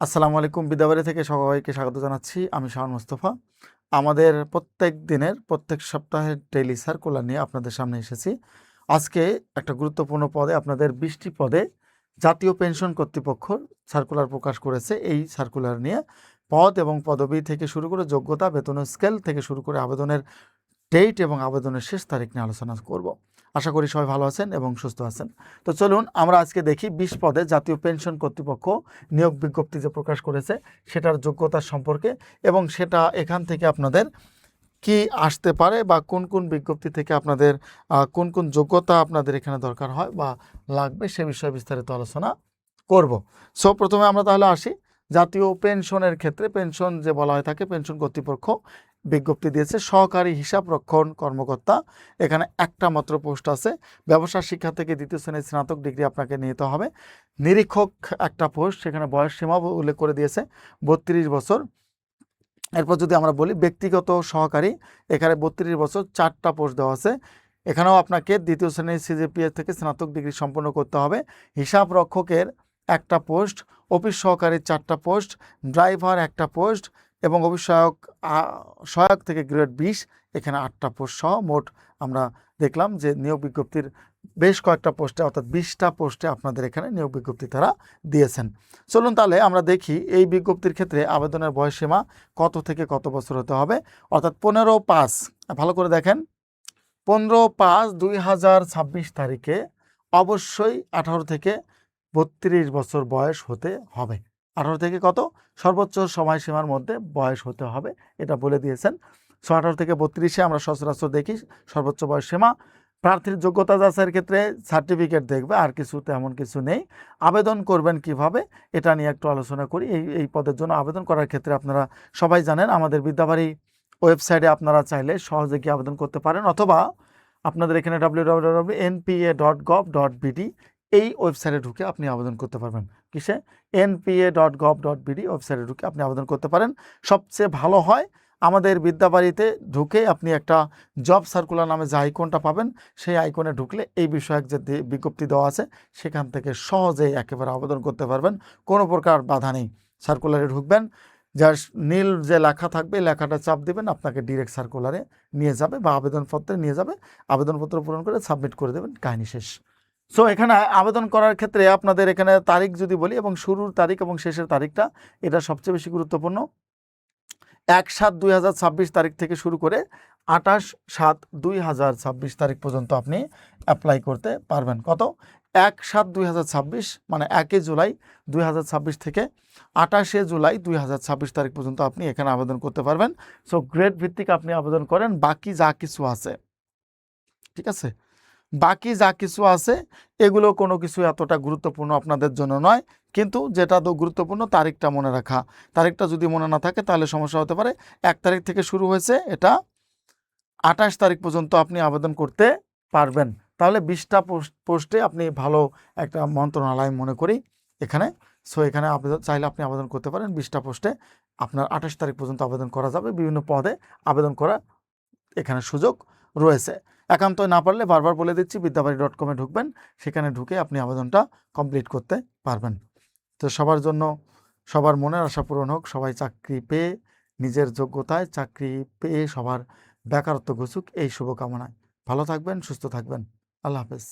আসসালামু আলাইকুম। বিদ্যাবাড়ি থেকে সবাইকে স্বাগত জানাচ্ছি। আমি শাওন মোস্তফা। আমাদের প্রত্যেক দিনের প্রত্যেক সপ্তাহের ডেইলি সার্কুলার নিয়ে আপনাদের সামনে এসেছি। আজকে একটা গুরুত্বপূর্ণ পদে আপনাদের 20টি পদে জাতীয় পেনশন কর্তৃপক্ষ সার্কুলার প্রকাশ করেছে। এই সার্কুলার নিয়ে পদ এবং পদবি থেকে শুরু করে যোগ্যতা, বেতনের স্কেল থেকে শুরু করে আবেদনের ডেট এবং আবেদনের শেষ তারিখ নিয়ে আলোচনা করব। আশা করি সবাই ভালো আছেন এবং সুস্থ আছেন। তো চলুন আমরা আজকে দেখি 20 পদে জাতীয় পেনশন কর্তৃপক্ষ নিয়োগ বিজ্ঞপ্তি যে প্রকাশ করেছে সেটার যোগ্যতার সম্পর্কে এবং সেটা এখান থেকে আপনাদের কি আসতে পারে বা কোন কোন বিজ্ঞপ্তি থেকে আপনাদের কোন কোন যোগ্যতা আপনাদের এখানে দরকার হয় বা লাগবে সে বিষয়ে বিস্তারিত আলোচনা করব। সো প্রথমে আমরা তাহলে আসি জাতীয় পেনশনের ক্ষেত্রে। পেনশন যে বলা হয় থাকে, পেনশন কর্তৃপক্ষ বিজ্ঞপ্তি দিয়েছে সহকারী হিসাব রক্ষণ কর্মকর্তা। এখানে একটা মাত্র পোস্ট আছে। ব্যবসা শিক্ষা থেকে দ্বিতীয় শ্রেণীর স্নাতক ডিগ্রি আপনাকে নিতে হবে। নিরীক্ষক একটা পোস্ট, সেখানে বয়স সীমা উল্লেখ করে দিয়েছে 32 বছর। এরপর যদি আমরা বলি ব্যক্তিগত সহকারী, এখানে 32 বছর, 4টা পোস্ট দেওয়া আছে। এখানেও আপনাকে দ্বিতীয় শ্রেণীর সিজিপিএ থেকে স্নাতক ডিগ্রি সম্পন্ন করতে হবে। হিসাব রক্ষকের একটা পোস্ট, অফিস সহকারীর 4টা পোস্ট, ড্রাইভার একটা পোস্ট এবং অফিস সহায়ক থেকে গ্রেড 20 এখানে 8টা পোস্ট সহ মোট আমরা দেখলাম যে নিয়োগ বিজ্ঞপ্তির বেশ কয়েকটা পোস্টে অর্থাৎ 20টা পোস্টে আপনাদের এখানে নিয়োগ বিজ্ঞপ্তি তারা দিয়েছেন। চলুন তাহলে আমরা দেখি এই বিজ্ঞপ্তির ক্ষেত্রে আবেদনের বয়সসীমা কত থেকে কত বছর হতে হবে। অর্থাৎ 15/5, ভালো করে দেখেন, 15/5/2026 তারিখে অবশ্যই 18 থেকে 32 বছর বয়স হতে হবে। 18 থেকে কত সর্বোচ্চ সময়সীমার মধ্যে বয়স হতে হবে এটা বলে দিয়েছেন। 18 থেকে 32-এ আমরা সচরাচর দেখি সর্বোচ্চ বয়সসীমা। প্রার্থীর যোগ্যতা যাচাইয়ের ক্ষেত্রে সার্টিফিকেট দেখবে, আর কিছু তেমন কিছু নেই। আবেদন করবেন কিভাবে এটা নিয়ে একটু আলোচনা করি। এই পদের জন্য আবেদন করার ক্ষেত্রে আপনারা সবাই জানেন আমাদের বিদ্যাবাড়ি ওয়েবসাইটে আপনারা চাইলে সহজে গিয়ে আবেদন করতে পারেন, অথবা আপনাদের এখানে www.npa.gov.bd এই ওয়েবসাইটে ঢুকে আপনি আবেদন করতে পারবেন। কিসে? npa.gov.bd ওয়েবসাইটে ঢুকে আপনি আবেদন করতে পারেন। সবচেয়ে ভালো হয় আমাদের বিদ্যাবাড়িতে ঢুকে আপনি একটা জব সার্কুলার নামে যে আইকনটা পাবেন, সেই আইকনে ঢুকলে এই বিষয়ক যে বিজ্ঞপ্তি দেওয়া আছে সেখান থেকে সহজেই একেবারে আবেদন করতে পারবেন, কোনো প্রকার বাধা নেই। সার্কুলারে ঢুকবেন, যার নীল যে লেখা থাকবে লেখাটা চাপ দেবেন, আপনাকে ডিরেক্ট সার্কুলারে নিয়ে যাবে বা আবেদনপত্রে নিয়ে যাবে। আবেদনপত্র পূরণ করে সাবমিট করে দেবেন, কাহিনী শেষ। সো এখানে আবেদন করার ক্ষেত্রে আপনাদের এখানে তারিখ যদি বলি এবং শুরুর তারিখ এবং শেষের তারিখটা এটা সবচেয়ে বেশি গুরুত্বপূর্ণ। 1/7/2026 তারিখ থেকে শুরু করে 28/7/2026 তারিখ পর্যন্ত আপনি অ্যাপ্লাই করতে পারবেন। কত? 1/7/2026 মানে 1 জুলাই 2026 থেকে 28 জুলাই 2026 তারিখ পর্যন্ত আপনি এখানে আবেদন করতে পারবেন। সো গ্রেড ভিত্তিক আপনি আবেদন করেন। বাকি যা কিছু আছে, ঠিক আছে, বাকি যা কিছু আছে এগুলো কোনো কিছু এতটা গুরুত্বপূর্ণ আপনাদের জন্য নয়, কিন্তু যেটা তো গুরুত্বপূর্ণ তারিখটা মনে রাখা। তারিখটা যদি মনে না থাকে তাহলে সমস্যা হতে পারে। 1 তারিখ থেকে শুরু হয়েছে, এটা 28 তারিখ পর্যন্ত আপনি আবেদন করতে পারবেন। তাহলে 20টা পোস্টে আপনি ভালো একটা মন্ত্রণালয় মনে করি এখানে। সো এখানে আবেদন চাইলে আপনি আবেদন করতে পারেন। 20টা পোস্টে আপনার 28 তারিখ পর্যন্ত আবেদন করা যাবে। বিভিন্ন পদে আবেদন করা এখানে সুযোগ রয়েছে। একান্তই না পারলে বারবার বলে দিচ্ছি বিদ্যাবাড়ি.com-এ ঢুকবেন, সেখানে ঢুকে আপনি আবেদনটা কমপ্লিট করতে পারবেন। তো সবার জন্য সবার মনের আশা পূরণ হোক, সবাই চাকরি পেয়ে নিজের যোগ্যতায় চাকরি পেয়ে সবার বেকারত্ব ঘুচুক, এই শুভকামনায়। ভালো থাকবেন, সুস্থ থাকবেন। আল্লাহ হাফেজ।